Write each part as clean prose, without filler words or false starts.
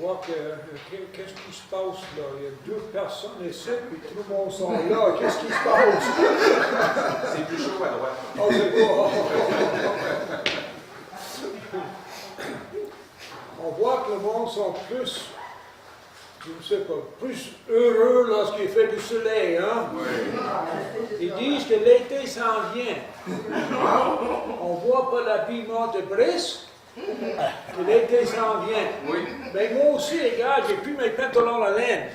vois qu'est-ce qui se passe là? Il y a 2 personnes ici, puis tout le monde sont là. Qu'est-ce qui se passe? C'est plus chaud à droite. Oh, c'est bon. On voit que le monde sont plus, je ne sais pas, plus heureux lorsqu'il fait du soleil, hein? Oui. Ils disent que l'été s'en vient. On voit pas l'habillement de Brice, que l'été s'en vient. Oui. Mais moi aussi, regarde, j'ai plus mes pantalons à laine.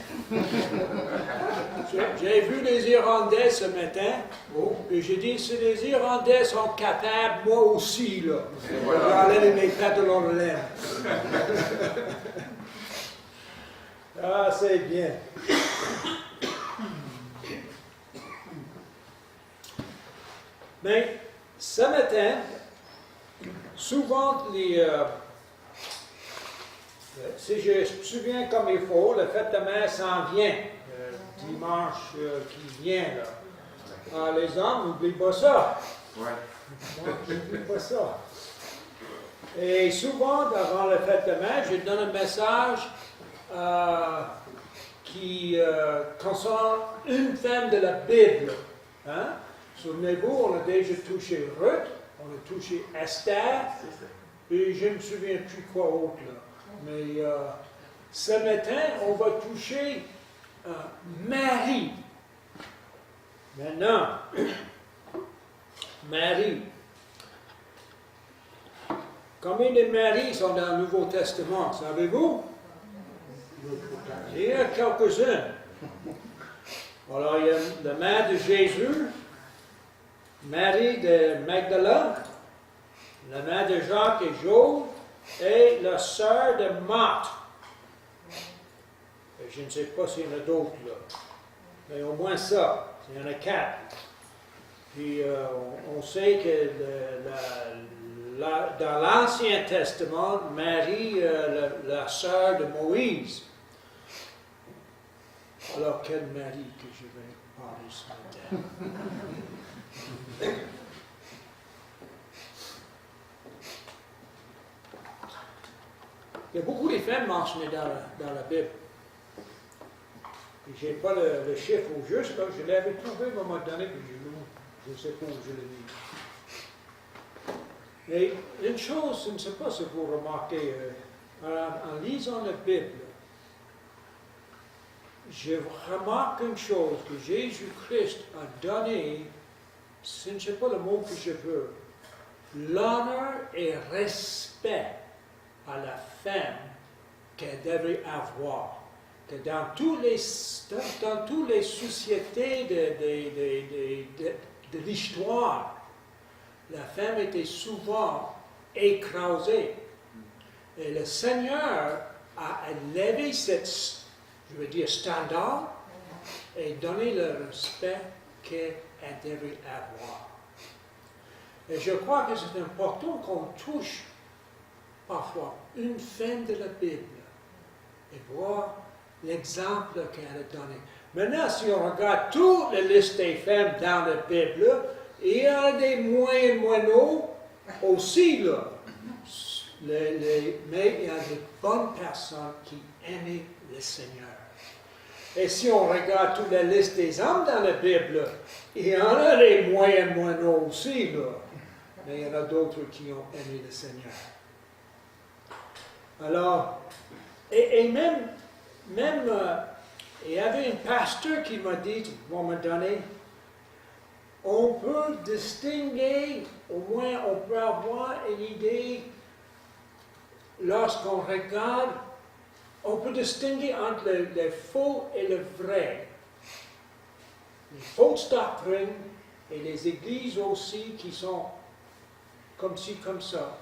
J'ai vu les Irlandais ce matin, et j'ai dit, si les Irlandais sont capables, moi aussi, là, d'enlever mes pantalons de laine. Ah, c'est bien. Mais ce matin, souvent, si je me souviens comme il faut, le fête de mer s'en vient, dimanche qui vient. Là. Ah, les hommes, n'oublient pas ça. Ouais. Moi, je n'oublie pas ça. Et souvent, avant le fête de mer, je donne un message qui concerne une femme de la Bible. Hein? Souvenez-vous, on a déjà touché Ruth, on a touché Esther, et je ne me souviens plus quoi autre. Là. Mais ce matin, on va toucher Marie. Maintenant, Marie. Combien de Maries sont dans le Nouveau Testament, savez-vous? Il y en a quelques-unes. Alors, il y a la mère de Jésus, Marie de Magdala, la mère de Jacques et Job, et la sœur de Marthe. Et je ne sais pas s'il y en a d'autres là, mais au moins ça, il y en a 4. Puis on sait que dans l'Ancien Testament, Marie, la sœur de Moïse. Alors, quelle Marie que je vais parler ce matin? Il y a beaucoup de femmes mentionnées dans la Bible. Je n'ai pas le chiffre au juste, là. Je l'avais trouvé à un moment donné, puis je ne sais pas où je l'ai mis. Mais une chose, je ne sais pas si vous remarquez, en lisant la Bible, je remarque une chose, que Jésus-Christ a donné, je ne sais pas le mot que je veux, l'honneur et respect à la femme qu'elle devrait avoir. Que dans toutes les sociétés de l'histoire, la femme était souvent écrasée. Et le Seigneur a élevé cette, je veux dire, standard et donné le respect qu'elle devrait avoir. Et je crois que c'est important qu'on touche parfois une femme de la Bible et voir l'exemple qu'elle a donné. Maintenant, si on regarde toute la liste des femmes dans la Bible, il y a des moyens moineaux aussi, là. Mais il y a de bonnes personnes qui aiment le Seigneur. Et si on regarde toute la liste des hommes dans la Bible, il y en a des moyens moineaux aussi, là. Mais il y en a d'autres qui ont aimé le Seigneur. Alors, et même il y avait un pasteur qui m'a dit, à un moment donné, on peut distinguer, au moins on peut avoir une idée, lorsqu'on regarde, on peut distinguer entre le faux et le vrai. Les fausses doctrines et les églises aussi qui sont comme ci, comme ça,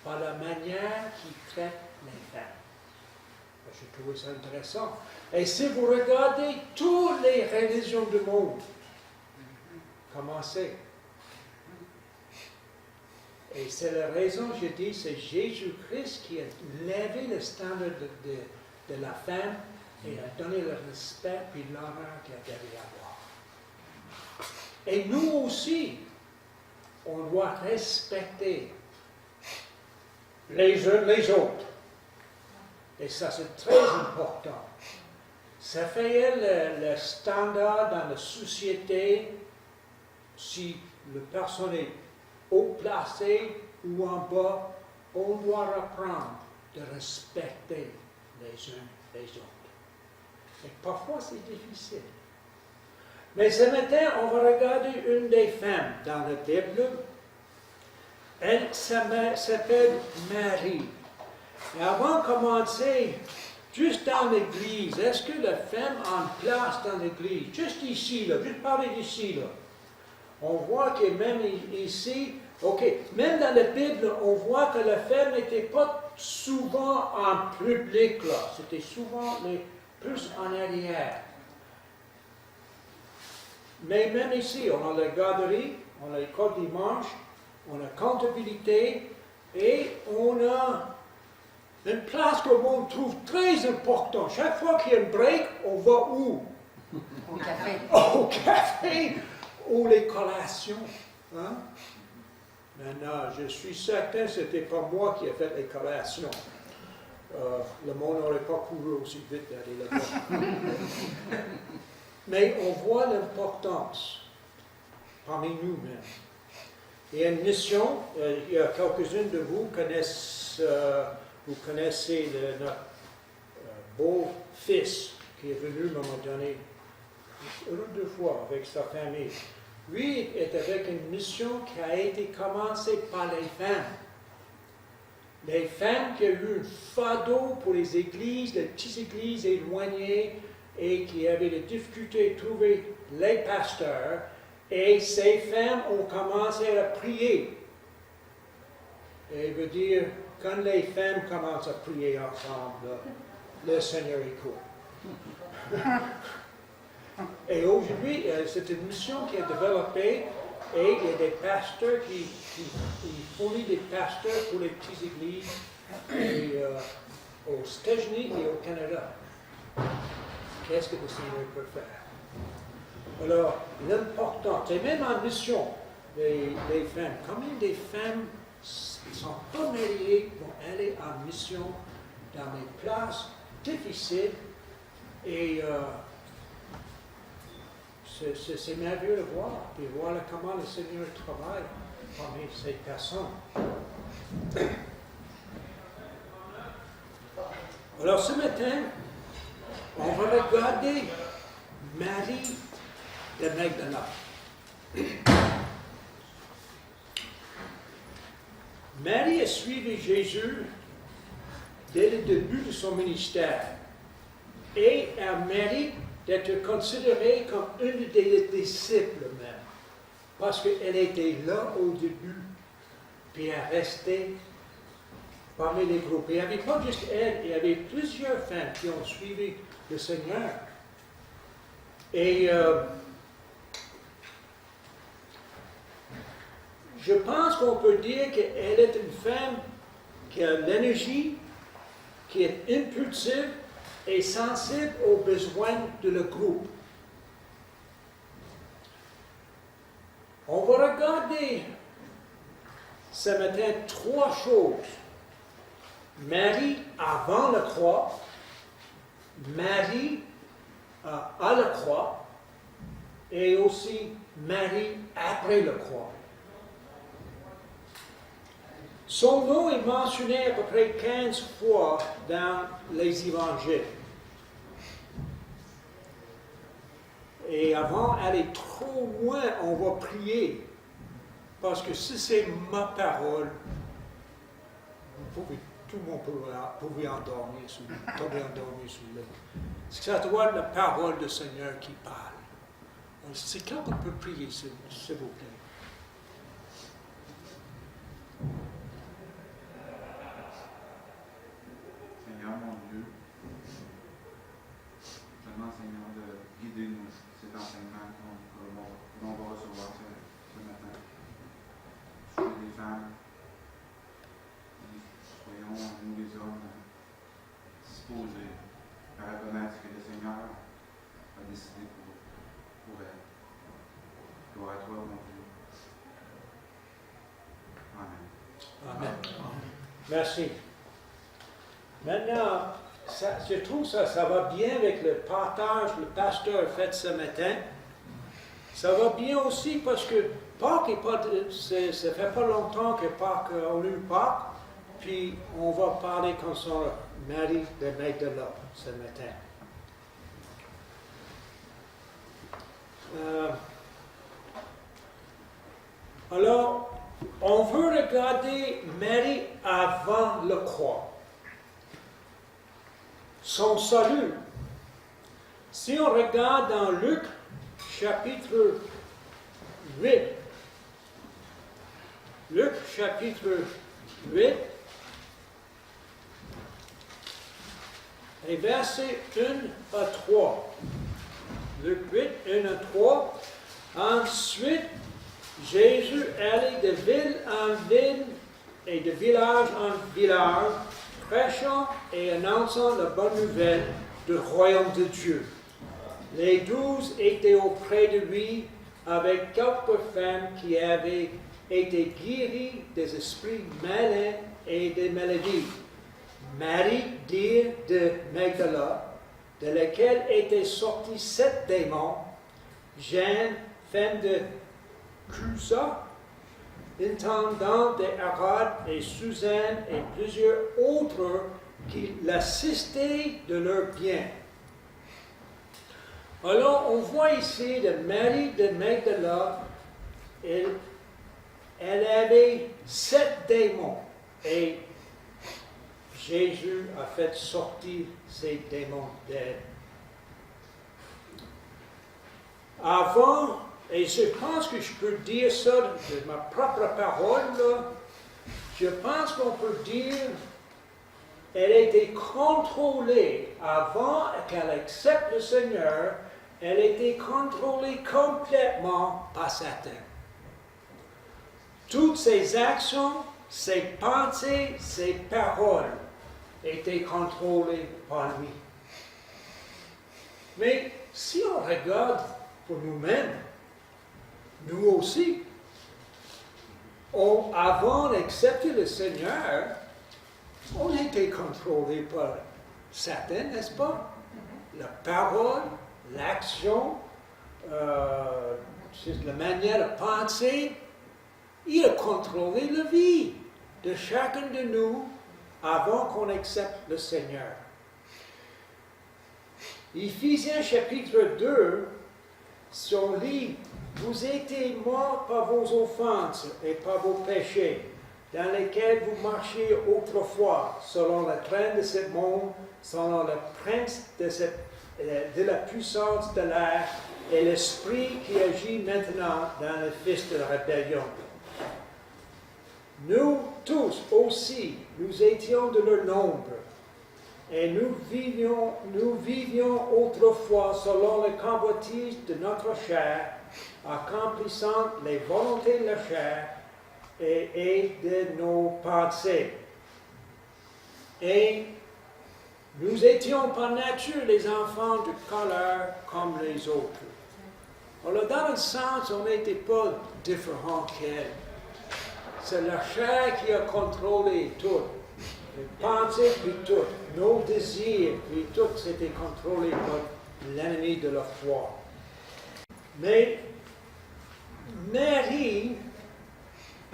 par la manière qu'ils traitent les femmes. J'ai trouvé ça intéressant. Et si vous regardez toutes les religions du monde, commencez. Et c'est la raison, je dis, c'est Jésus-Christ qui a levé le standard de la femme et a donné le respect et l'honneur qu'elle devait avoir. Et nous aussi, on doit respecter les uns les autres. Et ça, c'est très important. Ça fait le standard dans la société si la personne est haut placée ou en bas, on doit apprendre de respecter les uns les autres. Et parfois, c'est difficile. Mais ce matin, on va regarder une des femmes dans la Bible. Elle s'appelle Marie. Et avant de commencer, juste dans l'église, est-ce que la femme a une place dans l'église? Juste ici, là, juste parler d'ici, là. On voit que même ici, même dans la Bible, on voit que la femme n'était pas souvent en public, là. C'était souvent plus en arrière. Mais même ici, on a la garderie, on a l'école dimanche, on a comptabilité, et on a une place que l'on trouve très importante. Chaque fois qu'il y a un break, on va où? Au café. Au café ou les collations. Hein? Maintenant, je suis certain que ce n'était pas moi qui ai fait les collations. Le monde n'aurait pas couru aussi vite d'aller là-bas. Mais on voit l'importance parmi nous-mêmes. Il y a une mission, il y a quelques-unes de vous vous connaissez notre beau-fils qui est venu à un moment donné, une ou deux fois avec sa famille. Lui est avec une mission qui a été commencée par les femmes. Les femmes qui ont eu un fardeau pour les églises, les petites églises éloignées, et qui avaient des difficultés à trouver les pasteurs. Et ces femmes ont commencé à prier. Et veut dire, quand les femmes commencent à prier ensemble, le Seigneur écoute. Et aujourd'hui, c'est une mission qui est développée, et il y a des pasteurs qui fournissent des pasteurs pour les petites églises aux États-Unis et au Canada. Qu'est-ce que le Seigneur peut faire? Alors, l'important, c'est même en mission, les femmes. Combien de femmes qui ne sont pas mariées vont aller en mission dans des places difficiles et c'est merveilleux de voir, puis voir comment le Seigneur travaille parmi ces personnes. Alors ce matin, on va regarder Marie de Magdala. Marie a suivi Jésus dès le début de son ministère et elle mérite d'être considérée comme une des disciples même, parce qu'elle était là au début, puis elle restait parmi les groupes. Il n'y avait pas juste elle, il y avait plusieurs femmes qui ont suivi le Seigneur. Et je pense qu'on peut dire qu'elle est une femme qui a l'énergie, qui est impulsive et sensible aux besoins de le groupe. On va regarder ce matin trois choses. Marie avant la croix, Marie à la croix, et aussi Marie après la croix. Son nom est mentionné à peu près 15 fois dans les évangiles. Et avant d'aller trop loin, on va prier. Parce que si c'est ma parole, tout le monde pouvait tomber endormi sous le lit. Ça doit être la parole du Seigneur qui parle. C'est quand on peut prier, s'il vous plaît. Seigneur mon Dieu, je demande Seigneur de guider nous cet enseignement que l'on va recevoir ce matin. Soyez les femmes, soyons nous les hommes disposés à reconnaître ce que le Seigneur a décidé pour elle. Gloire à toi mon Dieu. Amen. Amen. Merci. Maintenant, je trouve ça va bien avec le partage que le pasteur a fait ce matin. Ça va bien aussi parce que Pâques ça fait pas longtemps que Pâques, on a eu Pâques, puis on va parler comme ça, Marie de Magdala ce matin. Alors, on veut regarder Marie avant le croix. Son salut. Si on regarde dans Luc, chapitre 8, Luc, chapitre 8, et versets 1 à 3. Luc 8, 1 à 3. Ensuite, Jésus allait de ville en ville et de village en village, prêchant et annonçant la bonne nouvelle du royaume de Dieu. Les 12 étaient auprès de lui avec quelques femmes qui avaient été guéries des esprits malins et des maladies. Marie, dite de Magdala, de laquelle étaient sortis 7 démons, Jeanne, femme de Cusa, intendant d'Hérode et Suzanne et plusieurs autres qui l'assistaient de leurs biens. Alors, on voit ici de Marie de Magdala, elle avait 7 démons et Jésus a fait sortir ces démons d'elle. Avant, et je pense que je peux dire ça de ma propre parole, là, je pense qu'on peut dire qu'elle a été contrôlée avant qu'elle accepte le Seigneur, elle a été contrôlée complètement par Satan. Toutes ses actions, ses pensées, ses paroles étaient contrôlées par lui. Mais si on regarde pour nous-mêmes, nous aussi, avant d'accepter le Seigneur, on était contrôlé par Satan, n'est-ce pas? La parole, l'action, la manière de penser, il a contrôlé la vie de chacun de nous avant qu'on accepte le Seigneur. Éphésiens chapitre 2, si on lit, vous étiez morts par vos offenses et par vos péchés, dans lesquels vous marchiez autrefois, selon la traîne de ce monde, selon le prince de la puissance de l'air et l'esprit qui agit maintenant dans le fils de la rébellion. Nous tous aussi, nous étions de leur nombre, et nous vivions autrefois selon la convoitise de notre chair, accomplissant les volontés de la chair et de nos pensées. Et nous étions par nature les enfants de colère comme les autres. Alors, dans le sens, on n'était pas différents qu'elle. C'est la chair qui a contrôlé tout. Les pensées, puis tout. Nos désirs, puis tout, c'était contrôlé par l'ennemi de la foi. Mais Marie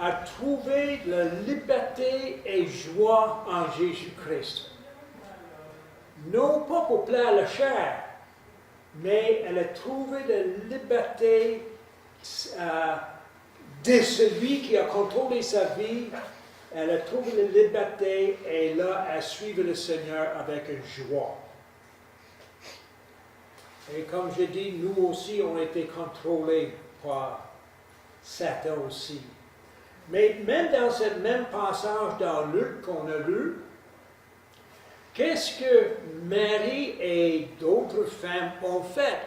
a trouvé la liberté et joie en Jésus-Christ. Non pas pour plaire à la chair, mais elle a trouvé la liberté de celui qui a contrôlé sa vie. Elle a trouvé la liberté et là, elle suivi le Seigneur avec une joie. Et comme je dis, nous aussi, on a été contrôlés par Satan aussi. Mais même dans ce même passage dans Luc qu'on a lu, qu'est-ce que Marie et d'autres femmes ont fait?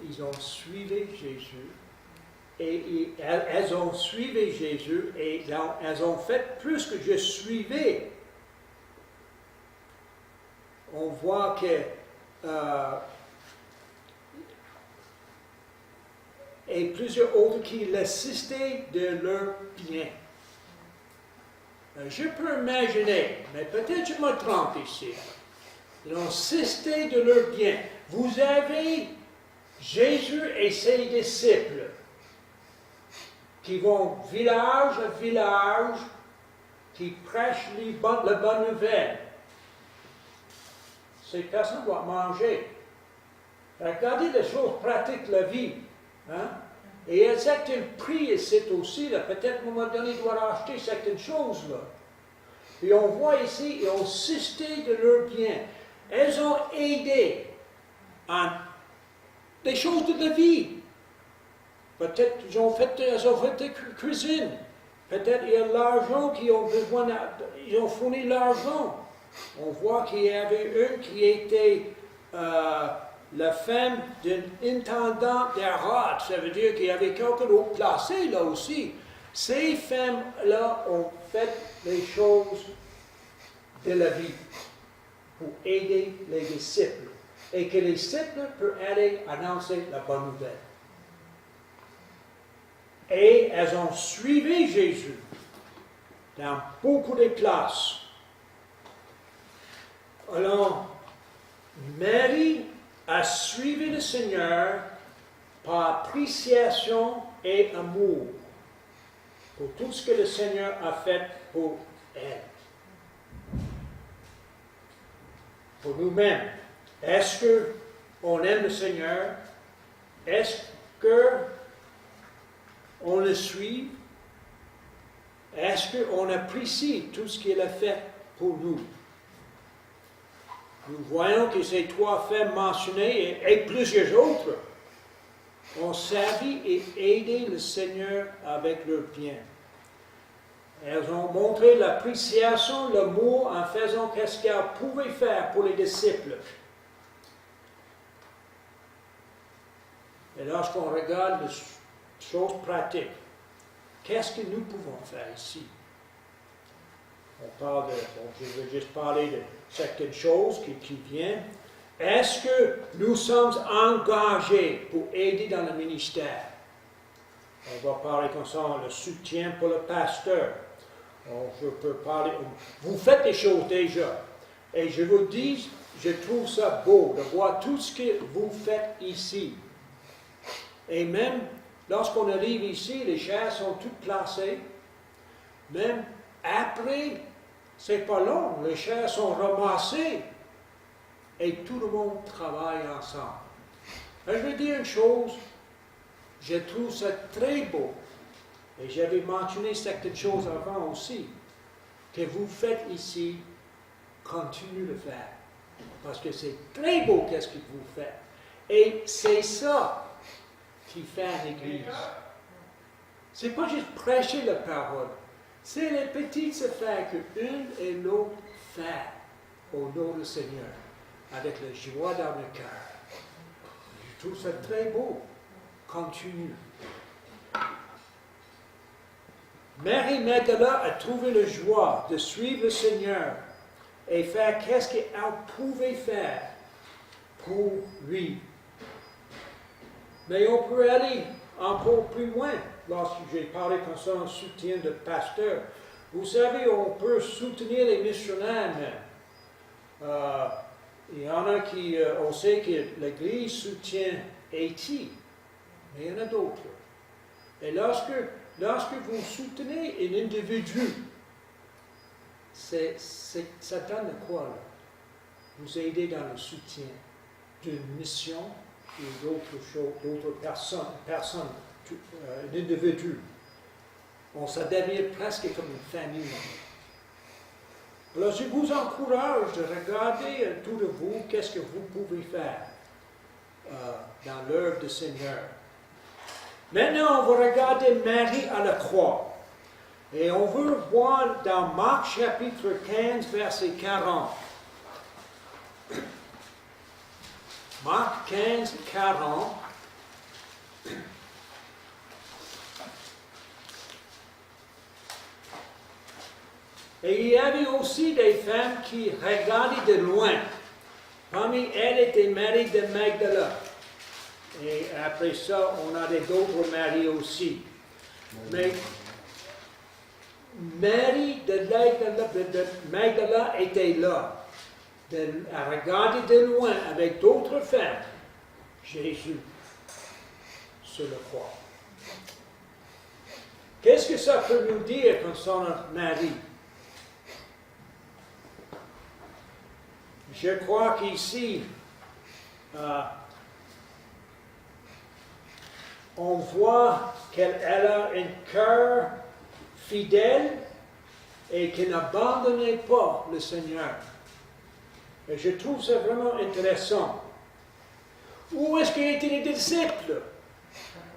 Ils ont suivi Jésus. Et elles ont suivi Jésus et elles ont fait plus que je suivais. On voit que et plusieurs autres qui l'assistaient de leur bien. Je peux imaginer, mais peut-être je me trompe ici. Ils ont insisté de leur bien. Vous avez Jésus et ses disciples qui vont village à village, qui prêchent la bonne nouvelle. Ces personnes doivent manger. Regardez les choses pratiques de la vie. Hein? Et il y a certains prix ici aussi. Peut-être à un moment donné, ils doivent acheter certaines choses. Là. Et on voit ici, ils ont insisté de leur bien. Elles ont aidé en des choses de la vie. Peut-être elles ont fait des cuisines. Peut-être il y a l'argent qu'ils ont besoin, ils ont fourni l'argent. On voit qu'il y avait une qui était la femme d'un intendant d'Arad. Ça veut dire qu'il y avait quelqu'un d'autre placé là aussi. Ces femmes-là ont fait les choses de la vie pour aider les disciples. Et que les disciples peuvent aller annoncer la bonne nouvelle. Et elles ont suivi Jésus dans beaucoup de classes. Alors, Marie a suivi le Seigneur par appréciation et amour pour tout ce que le Seigneur a fait pour elle. Pour nous-mêmes, est-ce qu'on aime le Seigneur? Est-ce qu'on le suit? Est-ce qu'on apprécie tout ce qu'il a fait pour nous? Nous voyons que ces trois femmes mentionnées et plusieurs autres ont servi et aidé le Seigneur avec leur bien. Elles ont montré l'appréciation, l'amour en faisant ce qu'elles pouvaient faire pour les disciples. Et lorsqu'on regarde les choses pratiques, qu'est-ce que nous pouvons faire ici? Je vais juste parler de certaines choses qui viennent. Est-ce que nous sommes engagés pour aider dans le ministère? On va parler concernant le soutien pour le pasteur. Je peux parler. Vous faites des choses déjà. Et je vous dis, je trouve ça beau de voir tout ce que vous faites ici. Et même lorsqu'on arrive ici, les chaises sont toutes placées. Même après, c'est pas long, les chaises sont ramassées. Et tout le monde travaille ensemble. Et je vais dire une chose, je trouve ça très beau. Et j'avais mentionné certaines choses avant aussi. Que vous faites ici, continuez de le faire. Parce que c'est très beau qu'est-ce que vous faites. Et c'est ça qui fait l'Église. C'est pas juste prêcher la parole. C'est les petites affaires que l'une et l'autre font au nom du Seigneur, avec la joie dans le cœur. Je trouve ça très beau. Continue. Marie-Magdala a trouvé la joie de suivre le Seigneur et faire qu'est-ce qu'elle pouvait faire pour lui. Mais on peut aller encore plus loin. Lorsque j'ai parlé concernant le soutien de pasteur, vous savez, on peut soutenir les missionnaires même. Il y en a qui, on sait que l'Église soutient Haïti, mais il y en a d'autres. Et lorsque vous soutenez un individu, ça donne quoi là? Vous aidez dans le soutien d'une mission ou d'autres choses, d'autres personnes, un individu. Ça devient presque comme une famille. Alors je vous encourage de regarder autour de vous qu'est-ce que vous pouvez faire dans l'œuvre du Seigneur. Maintenant, on va regarder Marie à la croix. Et on veut voir dans Marc chapitre 15, verset 40. Marc 15, 40. Et il y avait aussi des femmes qui regardaient de loin. Parmi elles était Marie de Magdala. Et après ça, on a d'autres Marie aussi. Mais Marie de Magdala était là. à regarder de loin avec d'autres femmes Jésus sur la croix. Qu'est-ce que ça peut nous dire concernant Marie? Je crois qu'ici, on voit qu'elle a un cœur fidèle et qu'elle n'abandonnait pas le Seigneur. Et je trouve ça vraiment intéressant. Où est-ce qu'étaient les disciples?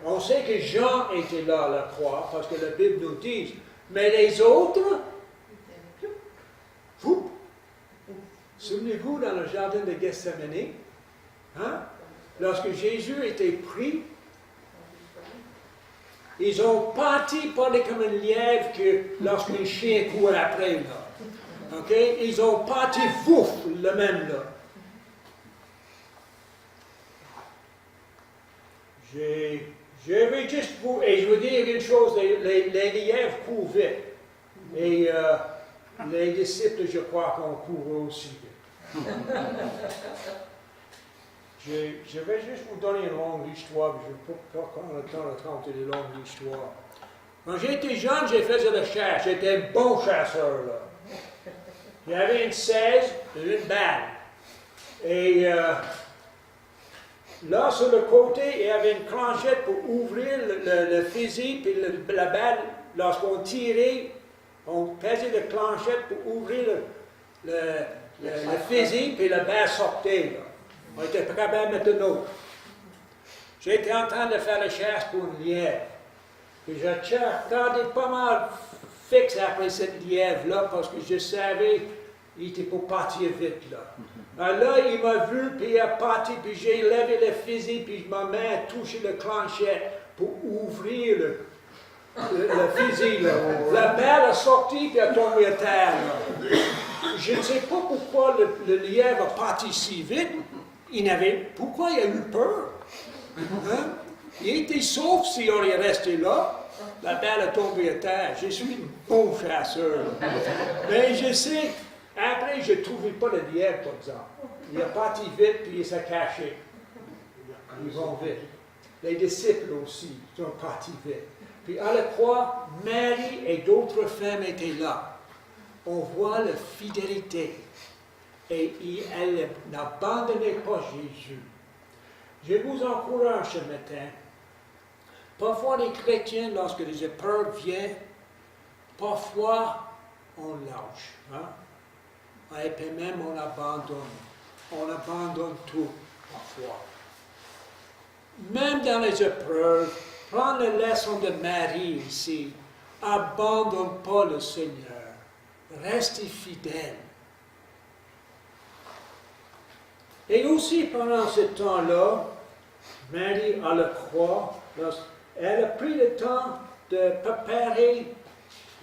On sait que Jean était là à la croix, parce que la Bible nous dit, mais les autres, vous, souvenez-vous dans le jardin de Gethsémani, hein? Lorsque Jésus était pris, ils ont parti parler comme un lièvre que lorsqu'un chien court après, là. OK? Ils ont parti fouf, le même là. Je vais juste vous, et je veux dire une chose, les lièvres courent vite. Et les disciples, je crois qu'on court aussi vite. Je vais juste vous donner une longue histoire, je ne peux pas prendre le temps de raconter des longues histoires. Quand j'étais jeune, j'ai fait de la chasse. J'étais un bon chasseur, là. J'avais une 16 et une balle. Et là, sur le côté, il y avait une clenchette pour ouvrir le fusil, puis la balle, lorsqu'on tirait, on pesait la clenchette pour ouvrir le fusil, puis la balle sortait, là. On était pas capable de mettre un autre. J'étais en train de faire la chasse pour une lièvre. Puis je regardais pas mal fixe après cette lièvre-là, parce que je savais qu'il était pour partir vite, là. Alors là, il m'a vu, puis il est parti, puis j'ai levé le fusil, puis ma main a touché la clenchette pour ouvrir le fusil, là. La balle a sorti, puis a tombé à terre, là. Je ne sais pas pourquoi le lièvre est parti si vite. Pourquoi il a eu peur? Hein? Il était sauf s'il aurait resté là. La balle est tombée à terre. Je suis un bon chasseur. Mais je sais, après, je ne trouvais pas le lièvre, par exemple. Il est parti vite, puis il s'est caché. Ils vont vite. Les disciples aussi sont partis vite. Puis à la croix, Marie et d'autres femmes étaient là. On voit la fidélité. Et elle n'abandonnait pas Jésus. Je vous encourage ce matin. Parfois, les chrétiens, lorsque les épreuves viennent, parfois, on lâche. Hein? Et puis même, on abandonne. On abandonne tout, parfois. Même dans les épreuves, prends la leçon de Marie ici. Abandonne pas le Seigneur. Restez fidèle. Et aussi, pendant ce temps-là, Marie à la croix, elle a pris le temps de préparer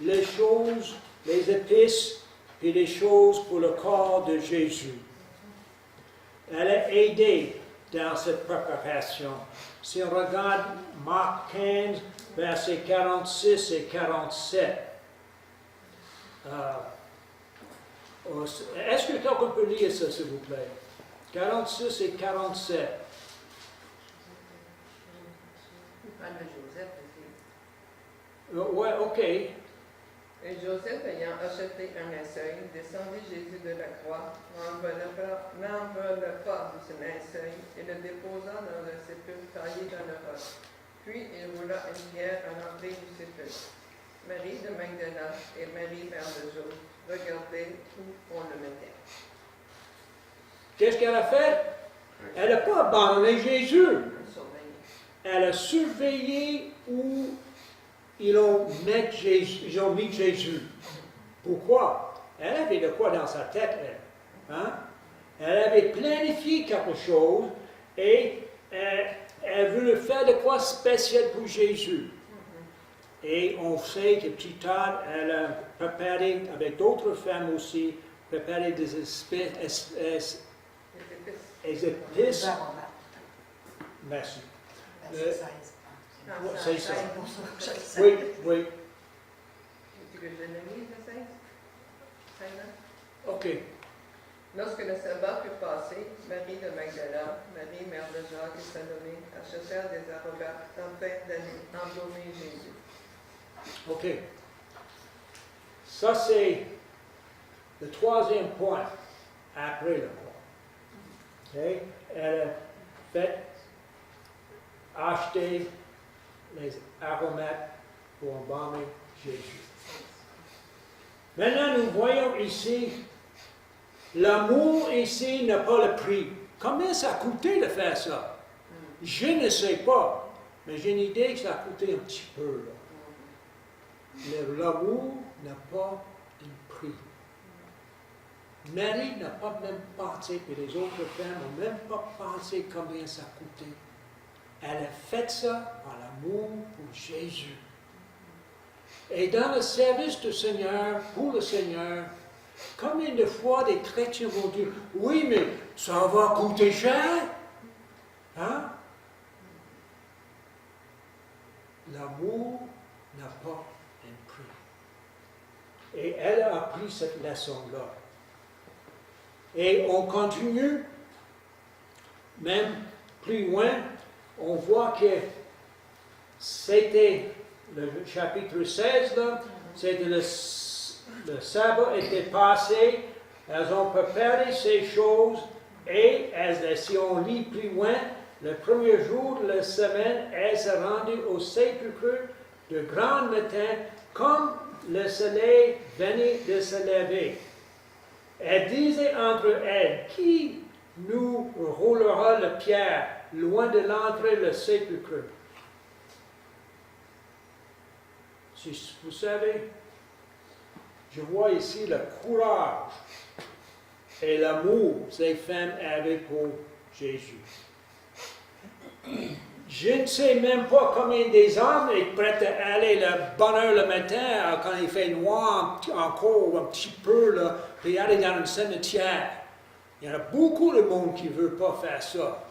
les choses, les épices et les choses pour le corps de Jésus. Elle a aidé dans cette préparation. Si on regarde Marc 15, versets 46 et 47, est-ce que quelqu'un peut lire ça, s'il vous plaît? 46 et 47. Il parle de Joseph aussi. Oui, OK. Et Joseph, ayant acheté un linceul, descendit Jésus de la croix, l'enveloppa de ce linceul et le déposa dans un sépulcre taillé dans le roc. Puis il roula une pierre à l'entrée du sépulcre. Marie de Magdala et Marie, mère de Joseph, regardaient où on le mettait. Qu'est-ce qu'elle a fait? Elle n'a pas abandonné Jésus. Elle a surveillé où ils ont mis Jésus. Pourquoi? Elle avait de quoi dans sa tête, elle. Hein? Elle avait planifié quelque chose et elle voulait faire de quoi spécial pour Jésus. Et on sait que plus tard, elle a préparé, avec d'autres femmes aussi, préparé des épices. Merci. C'est ça. Oui, oui. Tu veux que je le lise, le 16? OK. Lorsque le sabbat fut passé, Marie de Magdala, Marie, mère de Jacques et Salomé achetèrent des arrogats afin d'embaumer Jésus. OK. Ça, c'est le troisième point après le croix. OK? Elle a fait acheter les aromates pour embaumer Jésus. Maintenant, nous voyons ici, l'amour ici n'a pas le prix. Combien ça a coûté de faire ça? Je ne sais pas, mais j'ai une idée que ça a coûté un petit peu. L'amour n'a pas de prix. Marie n'a pas même pensé, et les autres femmes n'ont même pas pensé combien ça a coûté. Elle a fait ça par l'amour pour Jésus. Et dans le service du Seigneur, pour le Seigneur, combien de fois des chrétiens vont dire, oui, mais ça va coûter cher? Hein? L'amour n'a pas un prix. Et elle a appris cette leçon-là. Et on continue, même plus loin, on voit que c'était le chapitre 16, là, c'était le sabbat était passé, elles ont préparé ces choses, et si on lit plus loin, le premier jour de la semaine, elles se rendaient au sépulcre de grand matin, comme le soleil venait de se lever. Elles disaient entre elles, qui nous roulera la pierre loin de l'entrée du sépulcre? Si vous savez, je vois ici le courage et l'amour que ces femmes avaient pour Jésus. Je ne sais même pas combien des hommes sont prêts à aller le bonne heure le matin, quand il fait noir, encore un petit peu, là, puis aller dans un cimetière. Il y en a beaucoup de monde qui ne veut pas faire ça.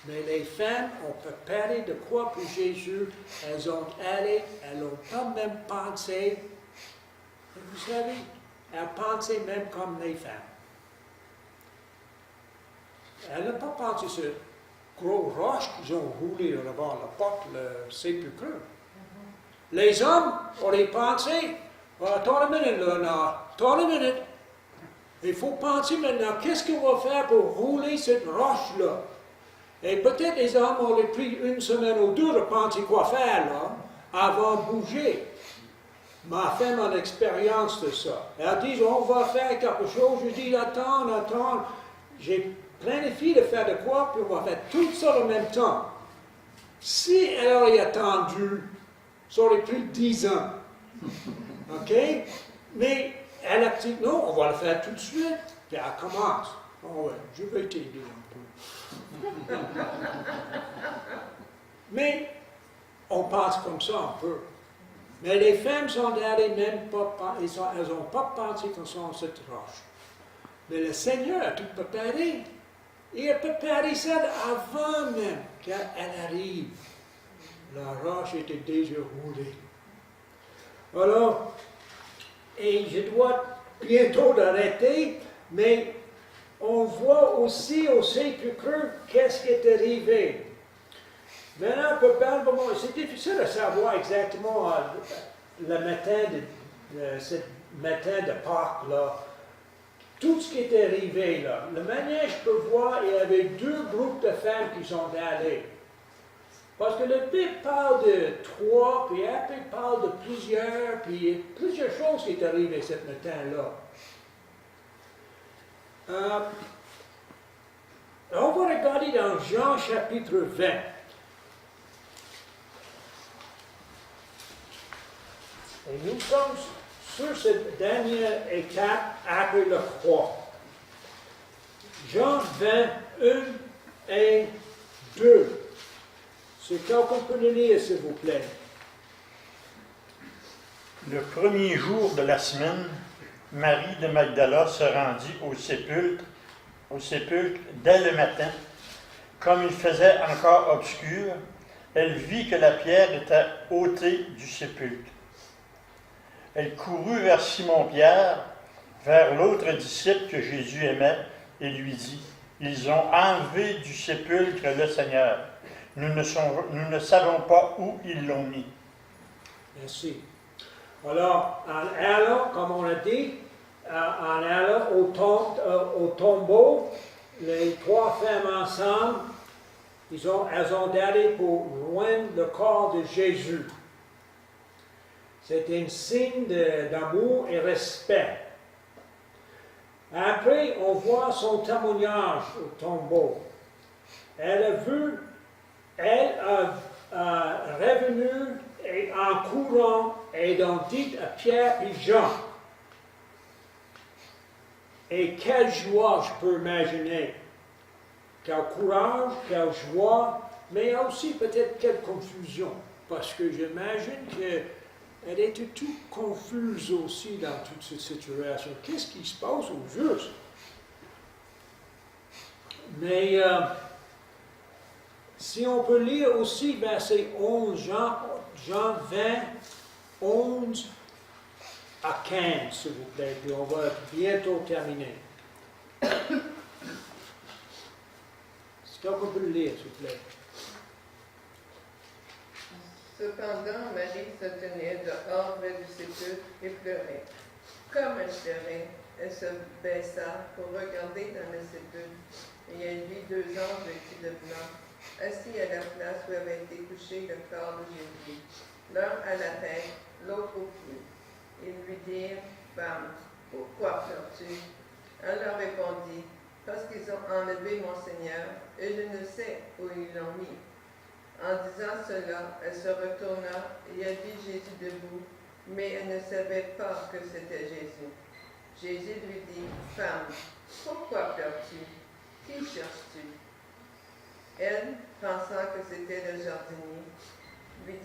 Mais les femmes ont préparé de quoi pour Jésus. Elles ont allé, elles n'ont pas même pensé. Et vous savez, elles pensaient même comme les femmes. Elles n'ont pas pensé sur gros roches qu'ils ont roulé devant la porte, le sépulcre. Les hommes auraient pensé, attends une minute, là, attends une minute. Il faut penser maintenant, qu'est-ce qu'on va faire pour rouler cette roche-là? Et peut-être les hommes auraient pris une semaine ou deux de penser quoi faire, là, avant de bouger. Ma femme a l'expérience de ça. Elle dit, on va faire quelque chose. Je dis, attends. J'ai plein de filles de faire de quoi, puis on va faire tout ça en même temps. Si elle aurait attendu, ça aurait pris 10 ans. OK? Mais elle a dit, non, on va le faire tout de suite. Puis elle commence. Oh ouais, je vais t'aider un peu. Mais on pense comme ça un peu. Mais les femmes sont allées même pas, elles n'ont pas pensé qu'on soit cette roche. Mais le Seigneur a tout préparé. Il a préparé ça avant même qu'elle arrive. La roche était déjà roulée. Alors, et je dois bientôt arrêter, mais on voit aussi au sépulcre qu'est-ce qui est arrivé. Maintenant, probablement, c'est difficile de savoir exactement le matin ce matin de Pâques, là, tout ce qui est arrivé là. La manière je peux voir, il y avait deux groupes de femmes qui sont allées. Parce que le Bible parle de 3, puis après il parle de plusieurs, puis plusieurs choses qui sont arrivées ce matin-là. On va regarder dans Jean chapitre 20. Et nous sommes sur cette dernière étape après la croix. Jean 20, 1 et 2. Si quelqu'un peut le lire, s'il vous plaît. Le premier jour de la semaine, Marie de Magdala se rendit au sépulcre dès le matin. Comme il faisait encore obscur, elle vit que la pierre était ôtée du sépulcre. Elle courut vers Simon-Pierre, vers l'autre disciple que Jésus aimait, et lui dit, « Ils ont enlevé du sépulcre le Seigneur. Nous ne savons pas où ils l'ont mis. » Merci. Alors, en allant, comme on a dit, en allant au tombeau, les trois femmes ensemble, elles ont allé pour joindre le corps de Jésus. C'est un signe d'amour et respect. Après, on voit son témoignage au tombeau. Elle a revenu et en courant et donc dit à Pierre et Jean. Et quelle joie je peux imaginer. Quel courage, quelle joie, mais aussi peut-être quelle confusion. Parce que j'imagine qu'elle était toute confuse aussi dans toute cette situation. Qu'est-ce qui se passe au juste? Mais si on peut lire aussi verset 11, Jean 20, 11 à 15, s'il vous plaît, puis on va bientôt terminer. Est-ce qu'on peut le lire, s'il vous plaît? Cependant, Marie se tenait dehors près du sépulcre et pleurait. Comme elle pleurait, elle se baissa pour regarder dans le sépulcre, et elle vit deux anges vêtus de blanc, assis à la place où avait été couché le corps de Jésus, l'un à la tête, l'autre aux pieds. Ils lui dirent, « Femme, pourquoi pleures-tu? » Elle leur répondit, « Parce qu'ils ont enlevé mon Seigneur, et je ne sais où ils l'ont mis. » En disant cela, elle se retourna et elle vit Jésus debout, mais elle ne savait pas que c'était Jésus. Jésus lui dit, « Femme, pourquoi pleures-tu? Qui cherches-tu? » Elle, pensant que c'était le jardinier, lui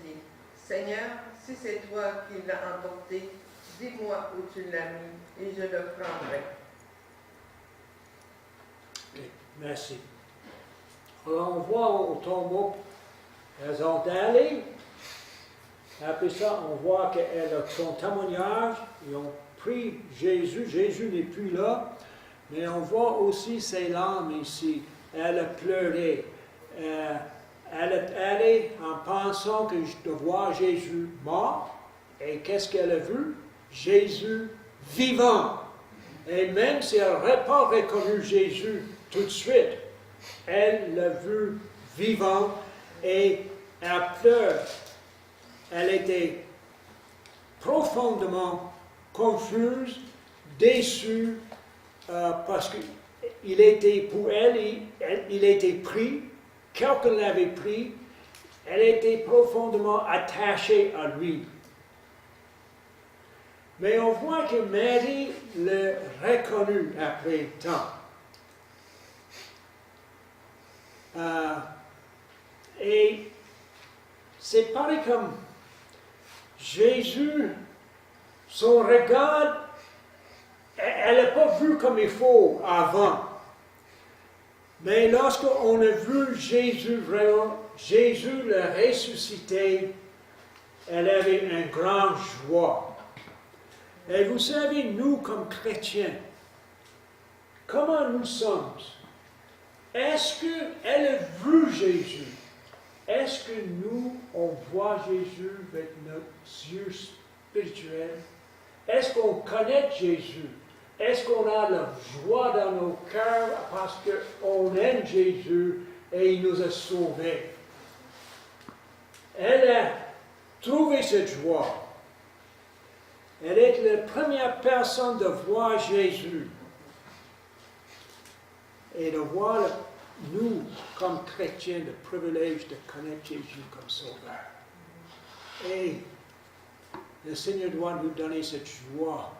dit, « Seigneur, si c'est toi qui l'as emporté, dis-moi où tu l'as mis, et je le prendrai. » Okay, merci. Alors on voit au tombeau, elles ont allé. Après ça, on voit qu'elle a son témoignage. Ils ont pris Jésus. Jésus n'est plus là. Mais on voit aussi ses larmes ici. Elle a pleuré. Elle est allée en pensant que de voir Jésus mort. Et qu'est-ce qu'elle a vu? Jésus vivant. Et même si elle n'aurait pas reconnu Jésus tout de suite, elle l'a vu vivant et elle pleure. Elle était profondément confuse, déçue, parce qu'il était, pour elle, il était pris, quelqu'un l'avait pris, elle était profondément attachée à lui. Mais on voit que Marie l'a reconnu après temps. Et c'est pareil comme Jésus, son regard, elle n'a pas vu comme il faut avant. Mais lorsqu'on a vu Jésus vraiment, Jésus le ressuscité, elle avait une grande joie. Et vous savez, nous comme chrétiens, comment nous sommes? Est-ce qu'elle a vu Jésus? Est-ce que nous, on voit Jésus avec nos yeux spirituels? Est-ce qu'on connaît Jésus? Est-ce qu'on a la joie dans nos cœurs parce qu'on aime Jésus et il nous a sauvés? Elle a trouvé cette joie. Elle est la première personne de voir Jésus. Et de voir, nous, comme chrétiens, le privilège de connaître Jésus comme sauveur. Et le Seigneur doit nous donner cette joie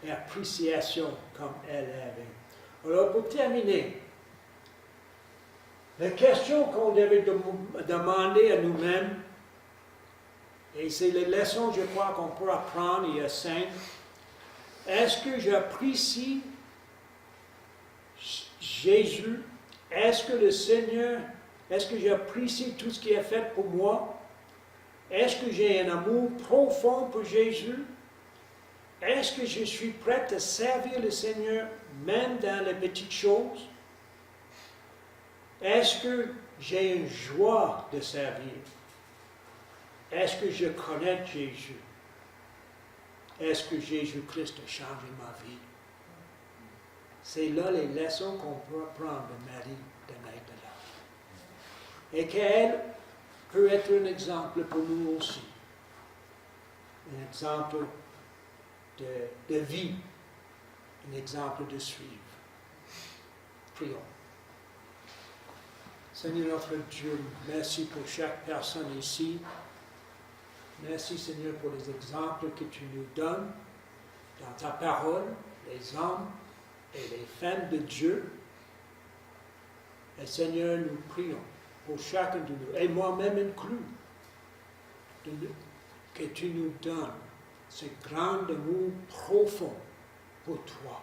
et appréciation comme elle avait. Alors, pour terminer, la question qu'on devait demander à nous-mêmes, et c'est les leçons, je crois, qu'on peut apprendre, il y a 5. Est-ce que j'apprécie Jésus? Est-ce que le Seigneur, est-ce que j'apprécie tout ce qu'il a fait pour moi? Est-ce que j'ai un amour profond pour Jésus? est-ce que je suis prêt à servir le Seigneur même dans les petites choses? Est-ce que j'ai une joie de servir? Est-ce que je connais Jésus? Est-ce que Jésus-Christ a changé ma vie? C'est là les leçons qu'on peut apprendre de Marie de Magdala. Et qu'elle peut être un exemple pour nous aussi. Un exemple de vie. Un exemple de suivre. Prions. Seigneur notre Dieu, merci pour chaque personne ici. Merci Seigneur pour les exemples que tu nous donnes dans ta parole, les hommes et les femmes de Dieu. Et Seigneur, nous prions pour chacun de nous, et moi-même inclus, que tu nous donnes ce grand amour profond pour toi.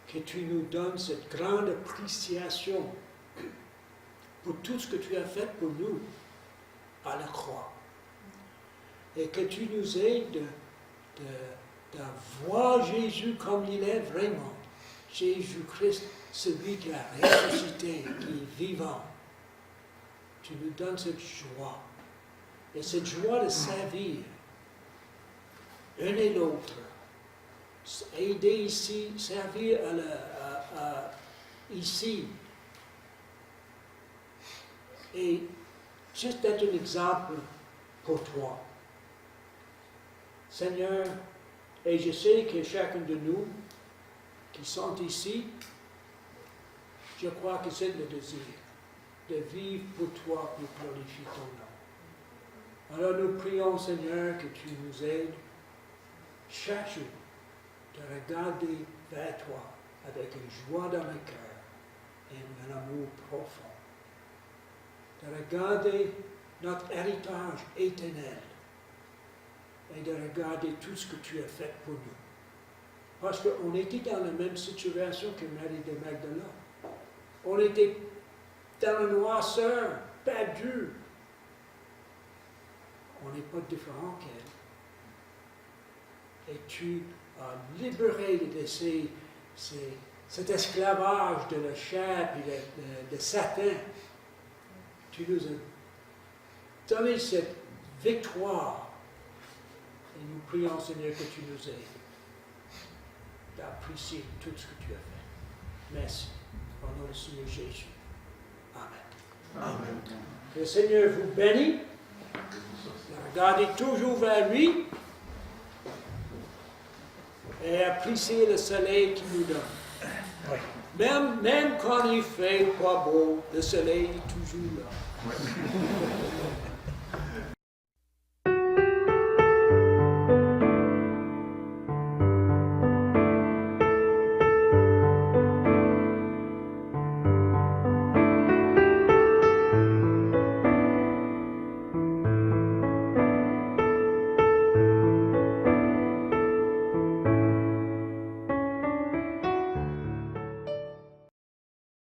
Que tu nous donnes cette grande appréciation pour tout ce que tu as fait pour nous à la croix. Et que tu nous aides de voir Jésus comme il est vraiment. Jésus-Christ, celui qui a ressuscité, qui est vivant. Tu nous donnes cette joie. Et cette joie de servir un et l'autre. Aider ici, servir ici. Et juste être un exemple pour toi. Seigneur, et je sais que chacun de nous qui sont ici, je crois que c'est le désir de vivre pour toi, pour glorifier ton nom. Alors nous prions, Seigneur, que tu nous aides chaque jour de regarder vers toi avec une joie dans le cœur et un amour profond. De regarder notre héritage éternel et de regarder tout ce que tu as fait pour nous. Parce qu'on était dans la même situation que Marie de Magdala. On était dans la noirceur, perdu. On n'est pas différent qu'elle. Et tu as libéré de cet esclavage de la chair et de Satan. Tu nous as donné cette victoire. Et nous prions, Seigneur, que tu nous aides d'apprécier tout ce que tu as fait. Merci. Au nom du Seigneur Jésus. Amen. Amen. Que le Seigneur vous bénisse. Regardez toujours vers lui. Et appréciez le soleil qu'il nous donne. Oui. Même quand il fait pas beau, le soleil est toujours là.